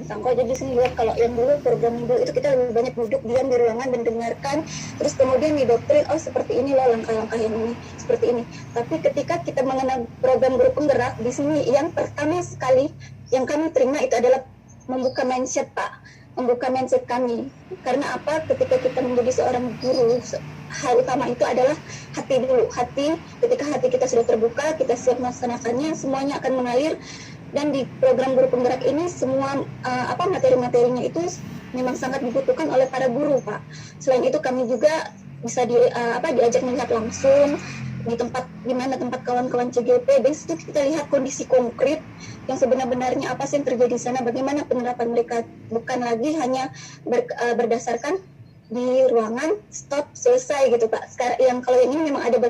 Sangko. Jadi di sini lihat kalau yang dulu program dulu itu kita lebih banyak duduk diam di ruangan dan dengarkan, terus kemudian didoktrin, oh seperti ini loh langkah-langkah yang ini, seperti ini. Tapi ketika kita mengenal program guru penggerak di sini, yang pertama sekali yang kami terima itu adalah membuka mindset, Pak, membuka mindset kami. Karena apa? Ketika kita menjadi seorang guru, hal utama itu adalah hati dulu. Hati, ketika hati kita sudah terbuka, kita siap melaksanakannya, semuanya akan mengalir. Dan di program guru penggerak ini semua materi-materinya itu memang sangat dibutuhkan oleh para guru, Pak. Selain itu kami juga bisa diajak melihat langsung di mana tempat kawan-kawan CGP, dan situ kita lihat kondisi konkret yang sebenarnya apa sih yang terjadi di sana, bagaimana penerapan mereka, bukan lagi hanya berdasarkan di ruangan stop selesai gitu, Pak. Sekarang yang kalau ini memang ada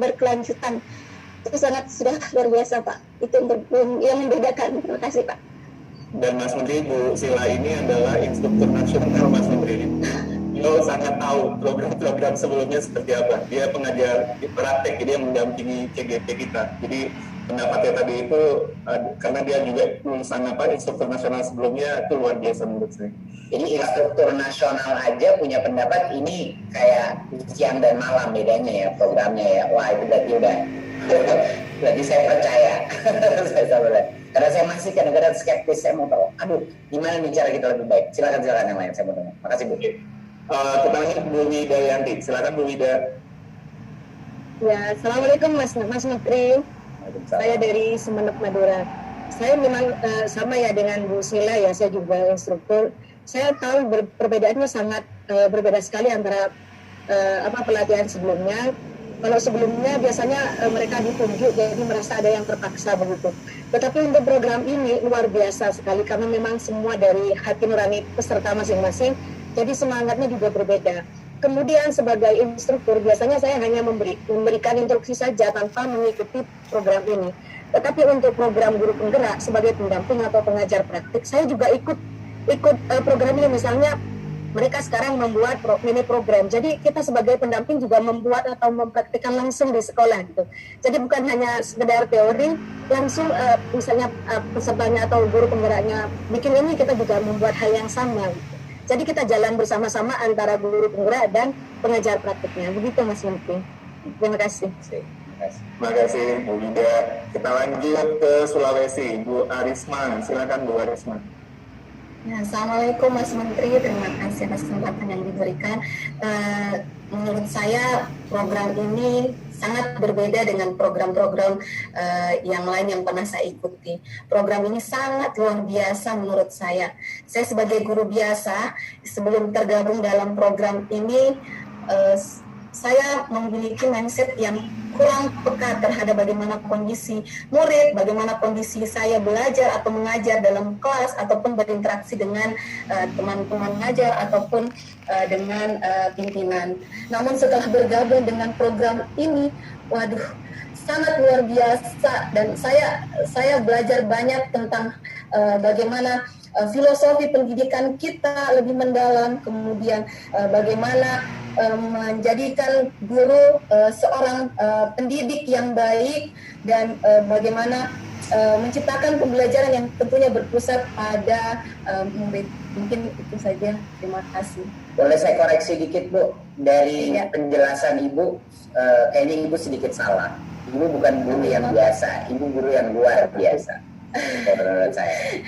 berkelanjutan. Itu sangat sudah luar biasa, Pak. Itu yang membedakan. Terima kasih, Pak. Dan Mas Menteri, Bu Sila ini adalah instruktur nasional, Mas Menteri. Beliau sangat tahu program-program sebelumnya seperti apa. Dia pengajar praktek, dia mendampingi CGP kita. Jadi pendapatnya tadi itu karena dia juga lulusan instruktur nasional sebelumnya, itu luar biasa menurut saya. Jadi instruktur nasional aja punya pendapat ini kayak siang dan malam bedanya ya programnya ya. Wah itu berarti saya percaya. Karena saya masih kadang-kadang skeptis, saya mau tahu, aduh gimana nih cara kita lebih baik. Silakan yang lain, saya mau dengar. Makasih Bu. Kita lanjut Bu Wida Yanti. Silakan Bu Wida. Ya, assalamualaikum Mas Menteri. Saya dari Sumeneb, Madura. Saya memang sama ya dengan Bu Sila ya, saya juga instruktur. Saya tahu perbedaannya sangat berbeda sekali antara pelatihan sebelumnya. Kalau sebelumnya biasanya mereka ditunjuk, jadi merasa ada yang terpaksa begitu. Tetapi untuk program ini luar biasa sekali, karena memang semua dari hati nurani peserta masing-masing, jadi semangatnya juga berbeda. Kemudian sebagai instruktur, biasanya saya hanya memberikan instruksi saja tanpa mengikuti program ini. Tetapi untuk program guru penggerak sebagai pendamping atau pengajar praktik, saya juga ikut program ini. Misalnya mereka sekarang membuat mini program, jadi kita sebagai pendamping juga membuat atau mempraktikkan langsung di sekolah gitu. Jadi bukan hanya sekedar teori, langsung misalnya pesertanya atau guru penggeraknya bikin ini, kita juga membuat hal yang sama gitu. Jadi kita jalan bersama-sama antara guru penggerak dan pengajar praktiknya. Begitu Mas Menteri. Terima kasih. Terima kasih Bu Wida. Kita lanjut ke Sulawesi, Bu Arisma. Silakan Bu Arisma. Ya, Assalamualaikum Mas Menteri, terima kasih atas kesempatan yang diberikan. Menurut saya program ini sangat berbeda dengan program-program yang lain yang pernah saya ikuti. Program ini sangat luar biasa menurut saya. Saya sebagai guru biasa, sebelum tergabung dalam program ini, saya memiliki mindset yang kurang peka terhadap bagaimana kondisi murid, bagaimana kondisi saya belajar atau mengajar dalam kelas, ataupun berinteraksi dengan teman-teman mengajar ataupun dengan pimpinan. Namun setelah bergabung dengan program ini, waduh, sangat luar biasa, dan saya belajar banyak tentang bagaimana filosofi pendidikan kita lebih mendalam, kemudian bagaimana menjadikan guru seorang pendidik yang baik, dan bagaimana menciptakan pembelajaran yang tentunya berpusat pada murid. Mungkin itu saja. Terima kasih. Boleh saya koreksi dikit Bu, dari penjelasan Ibu, kayaknya Ibu sedikit salah. Ibu bukan guru yang biasa, Ibu guru yang luar biasa. Menurut saya.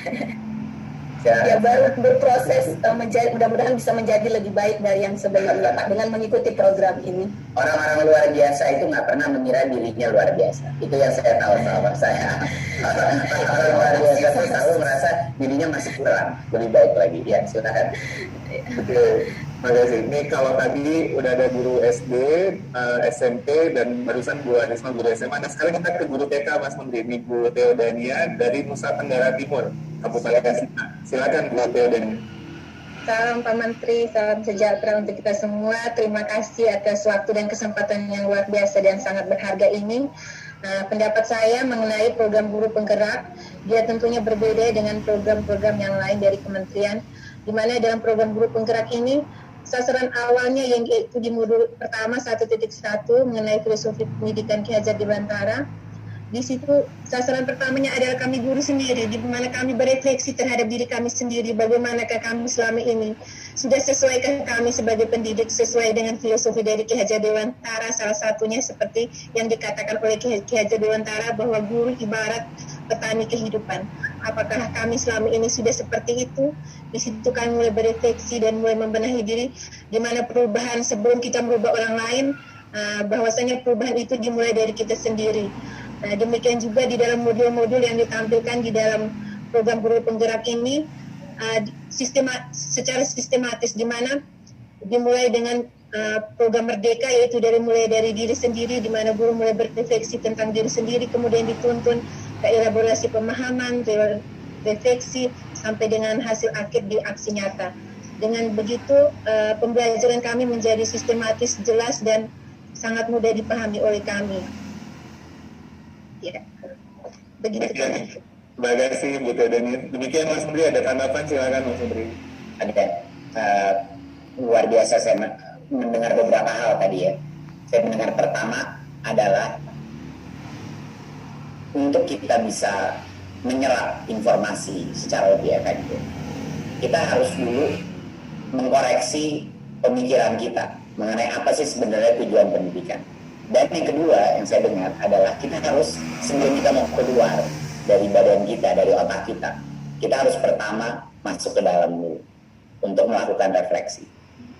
Ya, baru berproses mudah-mudahan bisa menjadi lebih baik dari yang sebelumnya Pak, dengan mengikuti program ini. Orang-orang luar biasa itu nggak pernah mengira dirinya luar biasa. Itu yang saya tahu sama saya. Orang luar biasa itu selalu merasa dirinya masih kurang, lebih baik lagi. Ya, silakan. Oke, terima kasih. Ini kalau tadi udah ada guru SD, SMP, dan barusan Bu Arisma guru SMA. Nah sekarang kita ke guru TK Mas Menteri. Ini Bu Theodania dari Nusa Tenggara Timur, Kabupaten Sina. Silakan Bu Theodania. Salam Pak Menteri, salam sejahtera untuk kita semua. Terima kasih atas waktu dan kesempatan yang luar biasa dan sangat berharga ini. Pendapat saya mengenai program guru penggerak, dia tentunya berbeda dengan program-program yang lain dari kementerian, di mana dalam program guru penggerak ini sasaran awalnya yang yaitu di modul pertama 1.1 mengenai filosofi pendidikan Ki Hajar Dewantara, Di situ sasaran pertamanya adalah kami guru sendiri, di mana kami berefleksi terhadap diri kami sendiri, bagaimanakah kami selama ini, sudah sesuaikah kami sebagai pendidik sesuai dengan filosofi dari Ki Hajar Dewantara, salah satunya seperti yang dikatakan oleh Ki Hajar Dewantara bahwa guru ibarat petani kehidupan. Apakah kami selama ini sudah seperti itu? Di situ kami mulai berefleksi dan mulai membenahi diri, di mana perubahan sebelum kita merubah orang lain, bahwasanya perubahan itu dimulai dari kita sendiri. Nah, demikian juga di dalam modul-modul yang ditampilkan di dalam program guru penggerak ini secara sistematis, di mana dimulai dengan program merdeka, yaitu mulai dari diri sendiri, di mana guru mulai berrefleksi tentang diri sendiri, kemudian dituntun ke elaborasi pemahaman, refleksi, sampai dengan hasil akhir di aksi nyata. Dengan begitu pembelajaran kami menjadi sistematis, jelas, dan sangat mudah dipahami oleh kami. Ya, begitu. Terima kasih Bu Tedeni. Demikian Mas Menteri, ada tanggapan, silakan Mas Menteri. Ada. Luar biasa saya mendengar beberapa hal tadi ya. Saya mendengar pertama adalah untuk kita bisa menyerap informasi secara lebih efektif, kita harus dulu mengkoreksi pemikiran kita mengenai apa sih sebenarnya tujuan pendidikan. Dan yang kedua yang saya dengar adalah kita harus, sebelum kita mau keluar dari badan kita, dari otak kita harus pertama masuk ke dalam dulu untuk melakukan refleksi.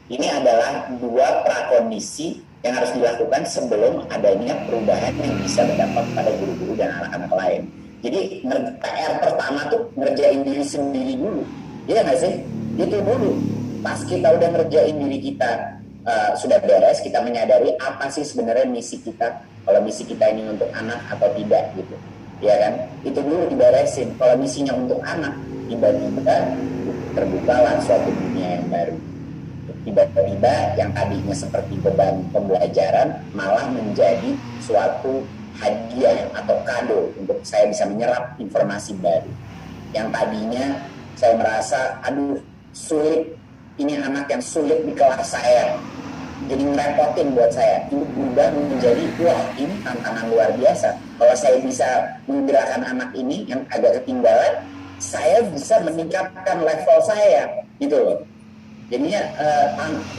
Ini adalah dua prakondisi yang harus dilakukan sebelum adanya perubahan yang bisa berdampak pada guru-guru dan anak-anak lain. Jadi PR pertama tuh ngerjain diri sendiri dulu, iya nggak sih? Itu dulu. Pas kita udah ngerjain diri kita sudah beres, kita menyadari apa sih sebenarnya misi kita, kalau misi kita ini untuk anak atau tidak gitu, ya kan? Itu dulu diberesin. Kalau misinya untuk anak, tiba-tiba terbukalah suatu dunia yang baru. Tiba-tiba yang tadinya seperti beban pembelajaran malah menjadi suatu hadiah atau kado untuk saya bisa menyerap informasi baru. Yang tadinya saya merasa, aduh sulit, ini anak yang sulit di kelas saya, jadi ngerepotin buat saya. Ini berubah menjadi, wah ini tantangan luar biasa. Kalau saya bisa menggerakkan anak ini yang agak ketinggalan, saya bisa meningkatkan level saya, gitu loh. Jadinya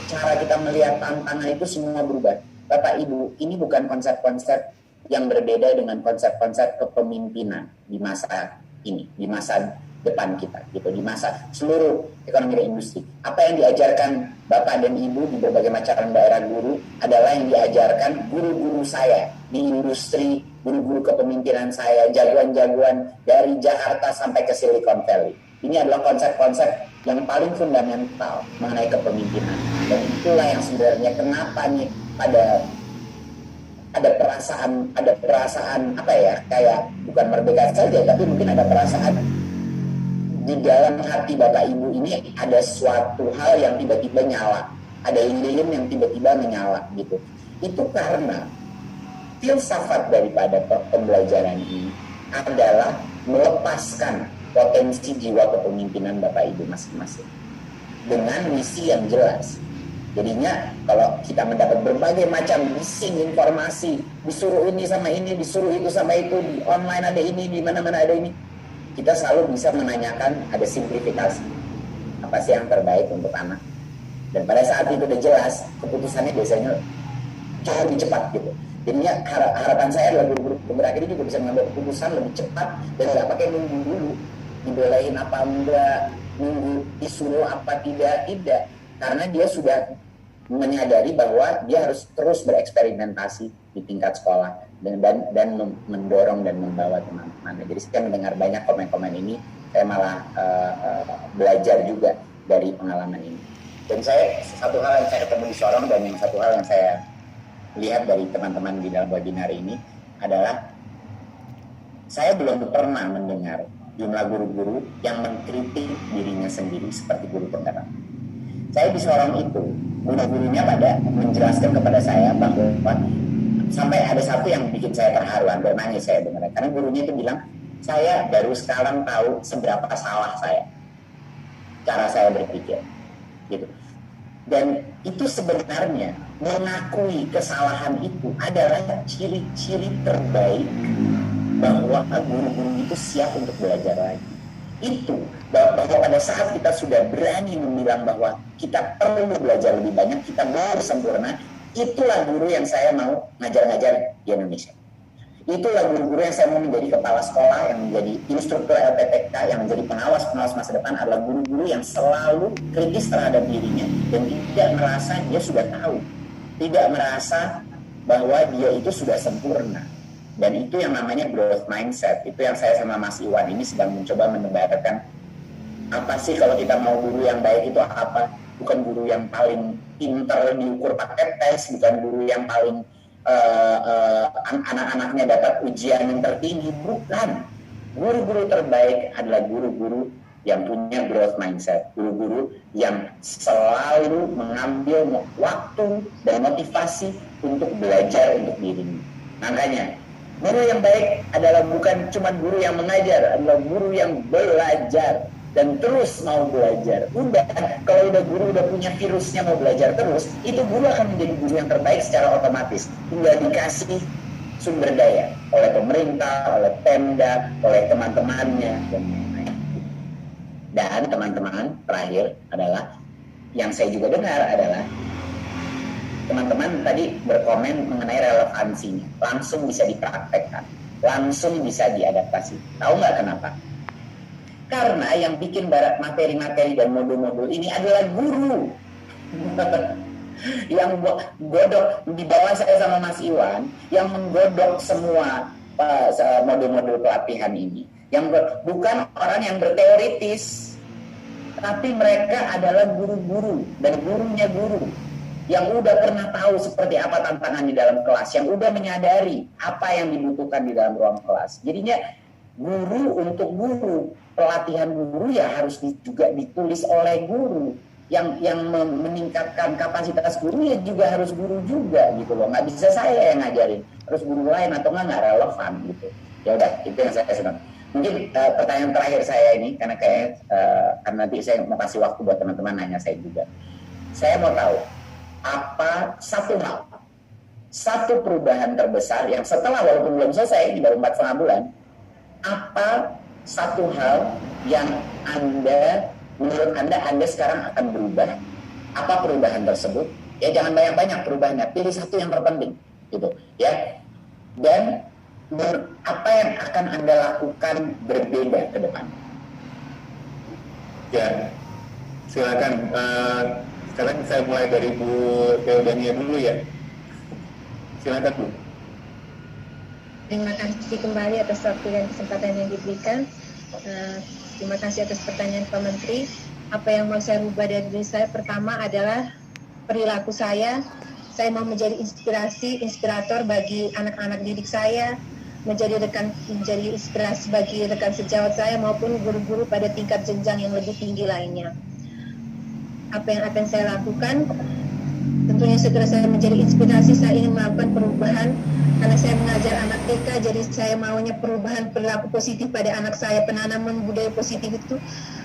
cara kita melihat tantangan itu semua berubah. Bapak Ibu, ini bukan konsep-konsep yang berbeda dengan konsep-konsep kepemimpinan di masa ini, di masa depan kita, gitu, di masa seluruh ekonomi dan industri. Apa yang diajarkan Bapak dan Ibu di berbagai macam daerah guru adalah yang diajarkan guru-guru saya di industri, guru-guru kepemimpinan saya, jagoan-jagoan dari Jakarta sampai ke Silicon Valley. Ini adalah konsep-konsep yang paling fundamental mengenai kepemimpinan. Dan itulah yang sebenarnya kenapa nih ada perasaan apa ya, kayak bukan merdeka saja, tapi mungkin ada perasaan di dalam hati Bapak Ibu ini ada suatu hal yang tiba-tiba nyala, ada lilin yang tiba-tiba menyala gitu. Itu karena filsafat daripada pembelajaran ini adalah melepaskan potensi jiwa kepemimpinan Bapak Ibu masing-masing dengan misi yang jelas. Jadinya kalau kita mendapat berbagai macam bising informasi, disuruh ini sama ini, disuruh itu sama itu, di online ada ini, di mana-mana ada ini, kita selalu bisa menanyakan, ada simplifikasi, apa sih yang terbaik untuk anak. Dan pada saat itu udah jelas, keputusannya biasanya jauh lebih cepat gitu. Jadinya harapan saya adalah guru-guru penggerak ini juga bisa mengambil keputusan lebih cepat dan nggak pakai nunggu dulu, dibelain apa enggak, nunggu disuruh apa tidak, karena dia sudah menyadari bahwa dia harus terus bereksperimentasi di tingkat sekolah dan mendorong dan membawa teman-teman. Jadi saya mendengar banyak komen-komen ini, saya malah belajar juga dari pengalaman ini. Dan saya, satu hal yang saya ketemu di Sorong dan yang satu hal yang saya lihat dari teman-teman di dalam webinar ini adalah saya belum pernah mendengar jumlah guru-guru yang mengkritik dirinya sendiri seperti guru penggerak. Saya di Sorong itu, guru-gurunya pada menjelaskan kepada saya bahwa sampai ada satu yang bikin saya terharu, hampir nangis saya dengar. Karena gurunya itu bilang, saya baru sekarang tahu seberapa salah saya, cara saya berpikir, gitu. Dan itu sebenarnya mengakui kesalahan itu adalah ciri-ciri terbaik bahwa guru-guru itu siap untuk belajar lagi. Itu bahwa pada saat kita sudah berani membilang bahwa kita perlu belajar lebih banyak, kita baru sempurna, itulah guru yang saya mau ngajar-ngajar di Indonesia. Itulah guru-guru yang saya mau menjadi kepala sekolah, yang menjadi instruktur LPTK, yang menjadi pengawas-pengawas masa depan adalah guru-guru yang selalu kritis terhadap dirinya dan tidak merasa dia sudah tahu, tidak merasa bahwa dia itu sudah sempurna. Dan itu yang namanya growth mindset. Itu yang saya sama Mas Iwan ini sedang mencoba menebarkan. Apa sih kalau kita mau guru yang baik itu apa? Bukan guru yang paling pintar diukur pakai tes, bukan guru yang paling anak-anaknya dapat ujian yang tertinggi, bukan. Guru-guru terbaik adalah guru-guru yang punya growth mindset, guru-guru yang selalu mengambil waktu dan motivasi untuk belajar untuk dirinya. Makanya guru yang baik adalah bukan cuma guru yang mengajar, adalah guru yang belajar dan terus mau belajar. Udah, kalau udah guru udah punya virusnya mau belajar terus, itu guru akan menjadi guru yang terbaik secara otomatis. Tinggal dikasih sumber daya oleh pemerintah, oleh Pemda, oleh teman-temannya dan lain-lain. Dan teman-teman, terakhir adalah yang saya juga dengar adalah teman-teman tadi berkomen mengenai relevansinya, langsung bisa dipraktekkan, langsung bisa diadaptasi. Tahu nggak kenapa? Karena yang bikin materi-materi dan modul-modul ini adalah guru. Yang godok, di bawah saya sama Mas Iwan, yang menggodok semua modul-modul pelatihan ini. Yang bukan orang yang berteoritis, tapi mereka adalah guru-guru dan gurunya guru yang udah pernah tahu seperti apa tantangan di dalam kelas, yang udah menyadari apa yang dibutuhkan di dalam ruang kelas. Jadinya guru untuk guru, pelatihan guru ya harus juga ditulis oleh guru. Yang meningkatkan kapasitas guru ya juga harus guru juga gitu loh. Nggak bisa saya yang ngajarin, harus guru lain atau nggak relevan gitu. Ya udah, itu yang saya senang. Mungkin pertanyaan terakhir saya ini, karena karena nanti saya mau kasih waktu buat teman-teman nanya saya juga. Saya mau tahu apa satu perubahan terbesar yang setelah, walaupun belum selesai, ini baru 4,5 bulan, apa satu hal yang menurut Anda sekarang akan berubah? Apa perubahan tersebut? Ya jangan banyak-banyak perubahannya, pilih satu yang terpenting gitu ya. Dan apa yang akan Anda lakukan berbeda ke depan? Ya, silakan. Sekarang saya mulai dari Bu Theodania dulu ya. Silakan Bu. Terima kasih kembali atas waktu dan kesempatan yang diberikan. Terima kasih atas pertanyaan Pak Menteri. Apa yang mau saya ubah dari diri saya? Pertama adalah perilaku saya. Saya mau menjadi inspirator bagi anak-anak didik saya, menjadi inspirasi bagi rekan sejawat saya maupun guru-guru pada tingkat jenjang yang lebih tinggi lainnya. Apa yang akan saya lakukan? Tentunya segera saya menjadi inspirasi, saya ingin melakukan perubahan karena saya mengajar anak TK, jadi saya maunya perubahan perilaku positif pada anak saya, penanaman budaya positif itu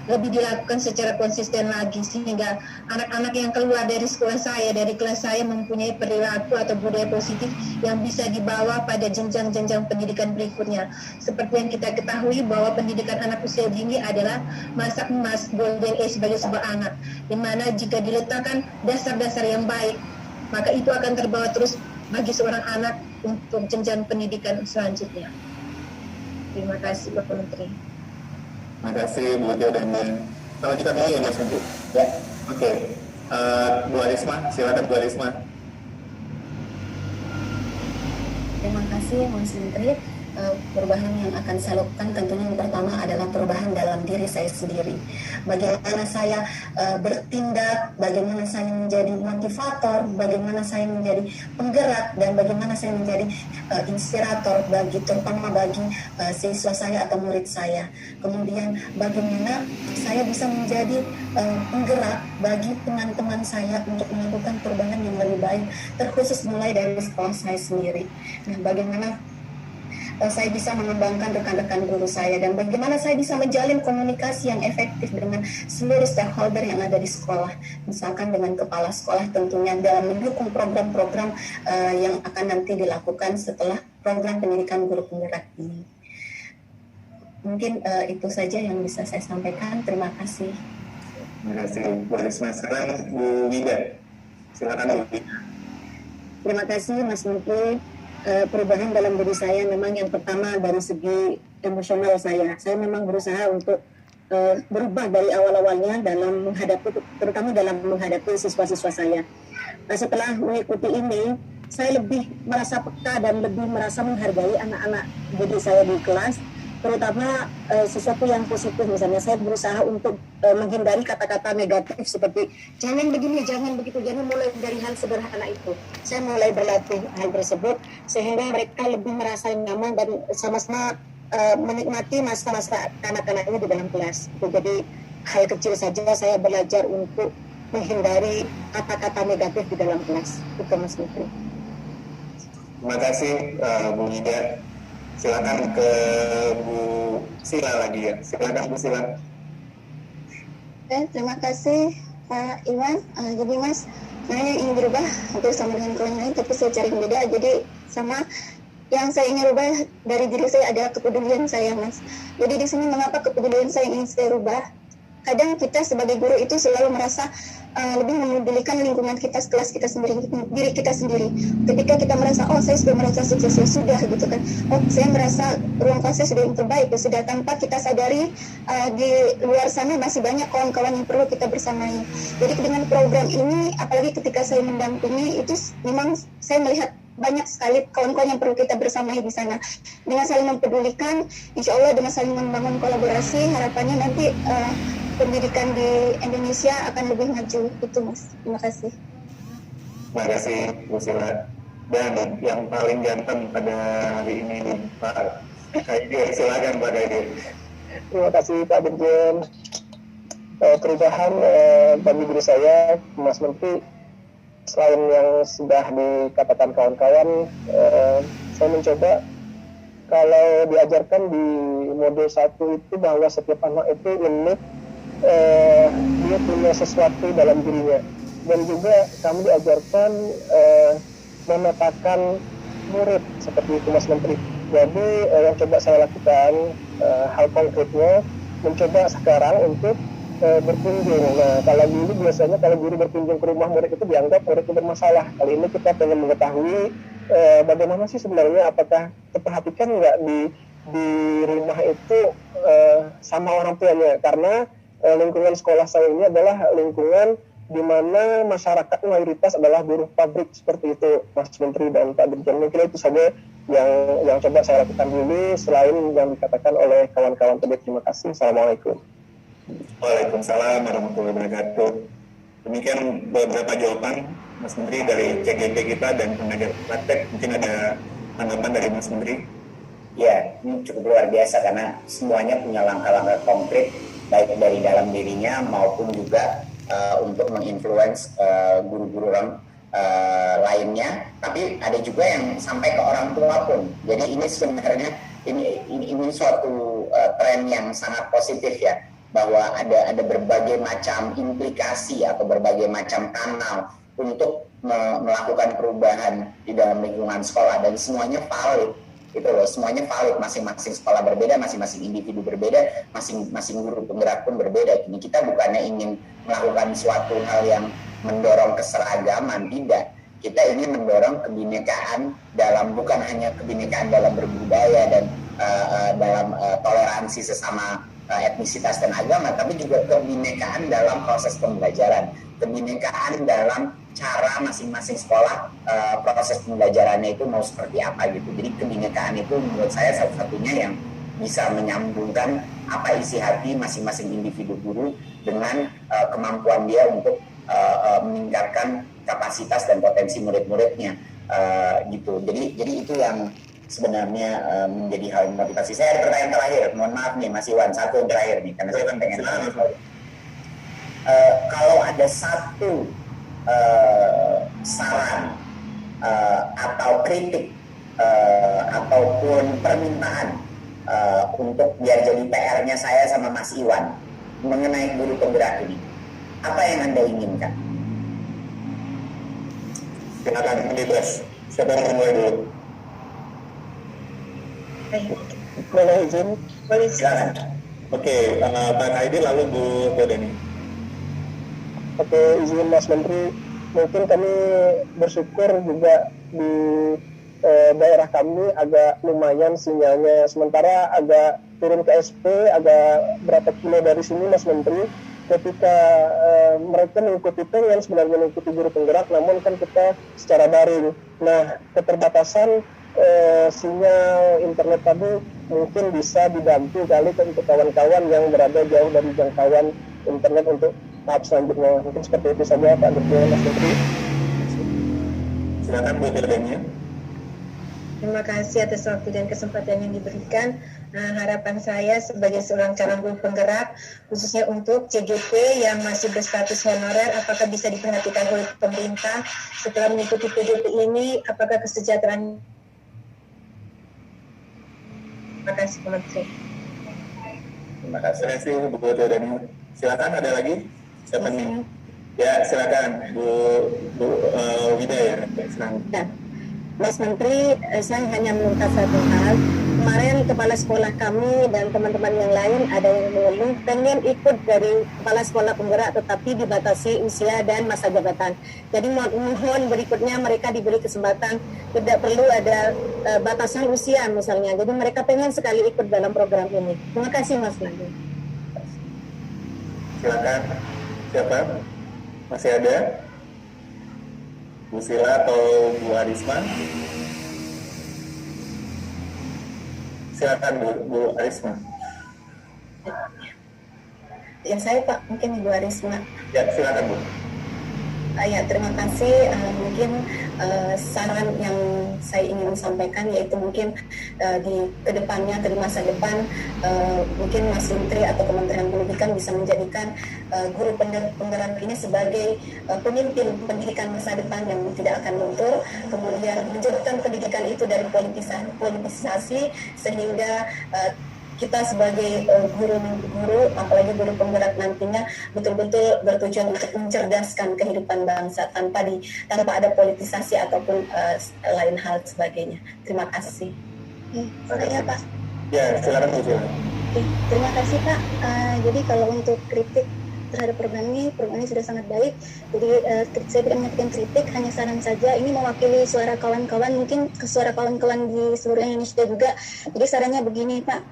lebih dilakukan secara konsisten lagi sehingga anak-anak yang keluar dari sekolah saya, dari kelas saya mempunyai perilaku atau budaya positif yang bisa dibawa pada jenjang-jenjang pendidikan berikutnya. Seperti yang kita ketahui bahwa pendidikan anak usia dini adalah masa emas golden age bagi sebuah anak, di mana jika diletakkan dasar-dasar yang baik, maka itu akan terbawa terus bagi seorang anak untuk jenjang pendidikan selanjutnya. Terima kasih Bapak Menteri. Terima kasih Bu Theodania. Kalau kita dulu ya Mas Menteri. Ya. Oke. Bu Arisma, silakan Bu Arisma. Terima kasih Mas Menteri. Perubahan yang akan saya lakukan tentunya yang pertama adalah perubahan dalam diri saya sendiri. Bagaimana saya bertindak, bagaimana saya menjadi motivator, bagaimana saya menjadi penggerak, dan bagaimana saya menjadi inspirator terutama bagi siswa saya atau murid saya. Kemudian bagaimana saya bisa menjadi penggerak bagi teman-teman saya untuk melakukan perubahan yang lebih baik, terkhusus mulai dari sekolah saya sendiri. Nah, bagaimana saya bisa mengembangkan rekan-rekan guru saya, dan bagaimana saya bisa menjalin komunikasi yang efektif dengan seluruh stakeholder yang ada di sekolah, misalkan dengan kepala sekolah tentunya dalam mendukung program-program yang akan nanti dilakukan setelah program pendidikan guru penggerak ini. Mungkin itu saja yang bisa saya sampaikan. Terima kasih. Terima kasih Bu Risma. Sekarang Bu Wida, silakan Bu Wida. Terima kasih Mas Menteri. Perubahan dalam diri saya memang yang pertama dari segi emosional saya. Saya memang berusaha untuk berubah dari awal-awalnya dalam menghadapi, terutama dalam menghadapi siswa-siswa saya. Setelah mengikuti ini, saya lebih merasa peka dan lebih merasa menghargai anak-anak didik saya di kelas, terutama sesuatu yang positif. Misalnya saya berusaha untuk menghindari kata-kata negatif seperti jangan begini, jangan begitu, jangan mulai dari hal sederhana itu. Saya mulai berlatih hal tersebut sehingga mereka lebih merasa nyaman dan sama-sama menikmati masa-masa kanak-kanaknya di dalam kelas. Jadi hal kecil saja saya belajar untuk menghindari kata-kata negatif di dalam kelas. Itu Mas Menteri. Terima kasih Bu Wida. Silakan ke Bu Sila lagi ya. Silakan Bu Sila. Terima kasih Pak Iwan. Jadi Mas, saya ingin berubah hampir sama dengan kawan lain, tapi saya cari beda. Jadi sama yang saya ingin rubah dari diri saya adalah kepedulian saya, Mas. Jadi di sini mengapa kepedulian saya ingin saya rubah? Kadang kita sebagai guru itu selalu merasa lebih memedulikan lingkungan kita, kelas kita sendiri, diri kita sendiri. Ketika kita merasa, oh saya sudah merasa sukses, ya sudah gitu kan. Oh saya merasa ruang kelas saya sudah yang terbaik, ya sudah, tanpa kita sadari di luar sana masih banyak kawan-kawan yang perlu kita bersamai. Jadi dengan program ini, apalagi ketika saya mendampingi, itu memang saya melihat banyak sekali kawan-kawan yang perlu kita bersamai di sana. Dengan saling mempedulikan, insya Allah dengan saling membangun kolaborasi, harapannya nanti pendidikan di Indonesia akan lebih maju. Itu Mas, terima kasih. Terima kasih Bu Sila. Dan yang paling ganteng pada hari ini nih, Pak Kaidir. Silakan Pak Kaidir. Terima kasih Pak Dirjen. Perubahan bagi diri saya, Mas Menteri, selain yang sudah dikatakan kawan-kawan, saya mencoba kalau diajarkan di modul 1 itu bahwa setiap anak itu unik, dia punya sesuatu dalam dirinya, dan juga kami diajarkan memetakan murid seperti itu Mas Menteri. Jadi yang coba saya lakukan hal konkretnya, mencoba sekarang untuk berkunjung. Nah, kalau dulu biasanya kalau guru berkunjung ke rumah murid itu dianggap murid itu bermasalah. Kali ini kita ingin mengetahui bagaimana sih sebenarnya, apakah terperhatikan nggak di rumah itu sama orang tuanya, karena lingkungan sekolah saya ini adalah lingkungan di mana masyarakat mayoritas adalah buruh pabrik seperti itu, Mas Menteri dan Pak Dirjen. Mungkin itu saja yang coba saya lakukan dulu, selain yang dikatakan oleh kawan-kawan tadi. Terima kasih. Assalamualaikum. Waalaikumsalam warahmatullahi wabarakatuh. Demikian beberapa jawaban Mas Menteri dari CGP kita dan pengajar praktek. Mungkin ada tanggapan dari Mas Menteri? Ya, ini cukup luar biasa karena semuanya punya langkah-langkah konkret, baik dari dalam dirinya maupun juga untuk menginfluence guru-guru lainnya. Tapi ada juga yang sampai ke orang tua pun. Jadi ini sebenarnya ini suatu tren yang sangat positif ya, bahwa ada berbagai macam implikasi atau berbagai macam kanal untuk melakukan perubahan di dalam lingkungan sekolah, dan semuanya valid. Gitu loh, semuanya valid, masing-masing sekolah berbeda, masing-masing individu berbeda, masing-masing guru penggerak pun berbeda. Ini kita bukannya ingin melakukan suatu hal yang mendorong keseragaman, tidak. Kita ingin mendorong kebinekaan bukan hanya kebinekaan dalam berbudaya dan dalam toleransi sesama etnisitas dan agama, tapi juga kebinekaan dalam proses pembelajaran, kebinekaan dalam cara masing-masing sekolah proses pembelajarannya itu mau seperti apa gitu. Jadi kebinekaan itu menurut saya satu-satunya yang bisa menyambungkan apa isi hati masing-masing individu guru dengan kemampuan dia untuk meningkatkan kapasitas dan potensi murid-muridnya gitu. Jadi itu yang sebenarnya menjadi hal motivasi. Saya ada pertanyaan terakhir, mohon maaf nih Mas Iwan, satu yang terakhir nih, karena saya kan pengen kalau ada satu saran atau kritik ataupun permintaan untuk biar jadi PR-nya saya sama Mas Iwan mengenai guru penggerak ini, apa yang Anda inginkan? Silakan bebas. Siapa yang mulai dulu? Boleh izin? Boleh. Silakan. Oke, Pak Kaidi lalu Bu Teodeni. Oke, izin Mas Menteri, mungkin kami bersyukur juga di daerah kami agak lumayan sinyalnya, sementara agak turun ke SP, agak berapa kilo dari sini Mas Menteri, ketika mereka mengikuti pengen sebenarnya mengikuti guru penggerak, namun kan kita secara daring. Nah, keterbatasan sinyal internet tadi mungkin bisa dibantu kali untuk kawan-kawan yang berada jauh dari jangkauan internet untuk tahap selanjutnya. Mungkin seperti itu saja Pak Dirjen, Mas Menteri. Silakan Bu Teodeni. Terima kasih atas waktu dan kesempatan yang diberikan. Harapan saya sebagai seorang calon guru penggerak, khususnya untuk CGP yang masih berstatus honorer, apakah bisa diperhatikan oleh pemerintah setelah mengikuti PDP ini, apakah kesejahteraan. Terima kasih, Pak Menteri. Terima kasih Bu Teodeni. Silakan, ada lagi? Siapa nih? Ya, silakan Bu Widaya. Silakan. Mas Menteri, saya hanya meminta satu hal. Kemarin kepala sekolah kami dan teman-teman yang lain ada yang mengeluh pengen ikut dari kepala sekolah penggerak tetapi dibatasi usia dan masa jabatan. Jadi mohon berikutnya mereka diberi kesempatan, tidak perlu ada batasan usia misalnya. Jadi mereka pengen sekali ikut dalam program ini. Terima kasih Mas Menteri. Silakan. Siapa? Masih ada? Bu Sila atau Bu Arisma? Silakan Bu Arisma. Ya saya Pak, mungkin Ibu Arisma. Ya, silakan Bu. Ya, terima kasih. Mungkin saran yang saya ingin sampaikan yaitu mungkin di kedepannya, di masa depan, mungkin Mas Menteri atau Kementerian Pendidikan bisa menjadikan guru penggerak ini sebagai pemimpin pendidikan masa depan yang tidak akan luntur, kemudian menjauhkan pendidikan itu dari politisasi sehingga kita sebagai guru, apalagi guru penggerak nantinya betul-betul bertujuan untuk mencerdaskan kehidupan bangsa tanpa ada politisasi ataupun lain hal sebagainya. Terima kasih. Saya Pak. Ya, silakan Bu Sila. Terima kasih Pak. Jadi kalau untuk kritik terhadap program ini sudah sangat baik. Jadi saya tidak menyampaikan kritik, hanya saran saja. Ini mewakili suara kawan-kawan, mungkin suara kawan-kawan di seluruh Indonesia juga. Jadi sarannya begini Pak,